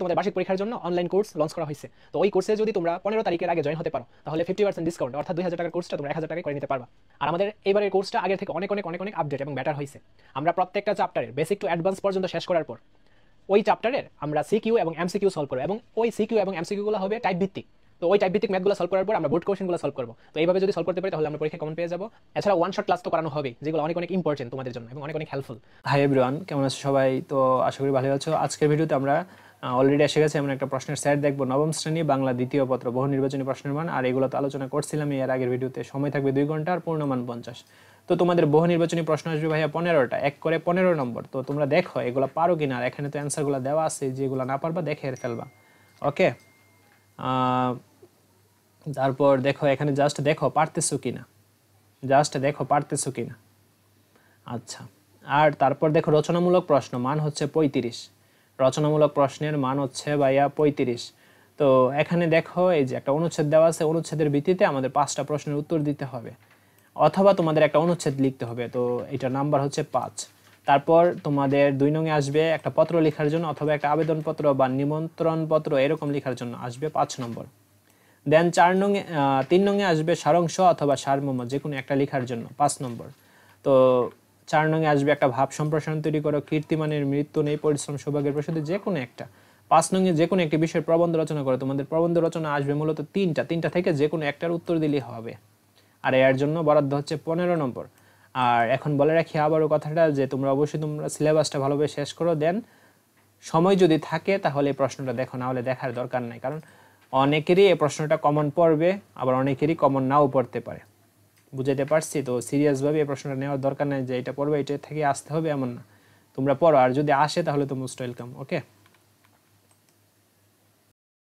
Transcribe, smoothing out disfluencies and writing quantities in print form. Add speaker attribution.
Speaker 1: তোমাদের বার্ষিক পরীক্ষার জন্য অনলাইন কোর্স লঞ্চ করা হয়েছে। তো ওই কোর্সে যদি তোমরা 15 তারিখের আগে জয়েন হতে পারো তাহলে 50% ডিসকাউন্ট, অর্থাৎ 2000 টাকার কোর্সটা তোমরা 1000 টাকায় করে নিতে পারবা। আর আমাদের এবারের কোর্সটা আগের থেকে অনেক অনেক অনেক অনেক আপডেট এবং বেটার হয়েছে। আমরা প্রত্যেকটা চ্যাপ্টারের বেসিক টু অ্যাডভান্স পর্যন্ত শেষ করার পর ওই চ্যাপ্টারের আমরা সিকিউ এবং এমসিকিউ সলভ করবো, এবং ওই সিকিউ এবং এমসিকিউ গুলো হবে টাইপ ভিত্তিক। তো ওই টাইপ ভিত্তিক ম্যাথগুলো সলভ করার পর আমরা বোর্ড কোশ্চেনগুলো সলভ করবো। তো এইভাবে যদি সলভ করতে পারি তাহলে আমরা পরীক্ষা কমন পেয়ে যাবো। এছাড়া ওয়ান শট ক্লাস তো করানো হবে, যেগুলো অনেক অনেক ইম্পর্টেন্ট তোমাদের জন্য এবং অনেক অনেক হেল্পফুল।
Speaker 2: হাই এভরিওয়ান, কেমন আছো সবাই? তো আশা করি ভালো আছো। আজকের ভিডিওতে আমরা অলরেডি এসে গেছে এমন একটা প্রশ্নের সেট দেখবো, নবম শ্রেণী বাংলা দ্বিতীয় পত্র বহু নির্বাচনী প্রশ্নের মান। আর এগুলো তো আলোচনা করছিলাম এর আগের ভিডিওতে। সময় থাকবে 2 ঘন্টা আর পূর্ণমান 50। তো তোমাদের বহু নির্বাচনী প্রশ্ন আসবে ভাইয়া 15টা, এক করে 15 নম্বর। তো তোমরা দেখো এগুলো পারো কিনা। আর এখানে তো অ্যান্সারগুলো দেওয়া আছে, যেগুলো না পারবা দেখে ফেলবা। ওকে, তারপর দেখো এখানে জাস্ট দেখো পারতেছো কিনা, জাস্ট দেখো পারতেছো কিনা। আচ্ছা, আর তারপর দেখো রচনামূলক প্রশ্ন মান হচ্ছে 35। রচনামূলক প্রশ্নের মান হচ্ছে ভাইয়া 35। তো এখানে দেখো এই যে একটা অনুচ্ছেদ দেওয়া আছে, অনুচ্ছেদের ভিত্তিতে আমাদের 5টা প্রশ্নের উত্তর দিতে হবে, অথবা তোমাদের একটা অনুচ্ছেদ লিখতে হবে। তো এটার নাম্বার হচ্ছে 5। তারপর তোমাদের 2 নঙে আসবে একটা পত্র লেখার জন্য, অথবা একটা আবেদনপত্র বা নিমন্ত্রণপত্র এরকম লেখার জন্য আসবে 5 নম্বর। দেন 3 নঙে আসবে সারাংশ অথবা সারমর্ম, যে কোনো একটা লেখার জন্য 5 নম্বর। তো 4 নঙে আসবে একটা ভাব সম্প্রসারণ তৈরি করো, কীর্তিমানের মৃত্যু নেই, পরিশ্রম সৌভাগ্যের প্রসাদে, যে কোনো একটা। 5 নঙে যে কোনো একটি বিষয়ের প্রবন্ধ রচনা করো। তোমাদের প্রবন্ধ রচনা আসবে মূলত 3টা থেকে যে কোনো একটার উত্তর দিলেই হবে। আর এর জন্য বরাদ্দ হচ্ছে 15 নম্বর। আর এখন বলে রাখি আবারও কথাটা, যে তোমরা অবশ্যই তোমরা সিলেবাসটা ভালোভাবে শেষ করো। দেন সময় যদি থাকে তাহলে এই প্রশ্নটা দেখো, না হলে দেখার দরকার নাই। কারণ অনেকেরই এই প্রশ্নটা কমন পড়বে, আবার অনেকেরই কমন নাও পড়তে পারে। বুঝাইতে পারছি? তো সিরিয়াসভাবে এই প্রশ্নটা নেওয়ার দরকার নেই যে এটা পড়বে এটা থেকে আসতে হবে এমন না। তোমরা পড়ো, আর যদি আসে তাহলে তো মোস্ট ওয়েলকাম। ওকে।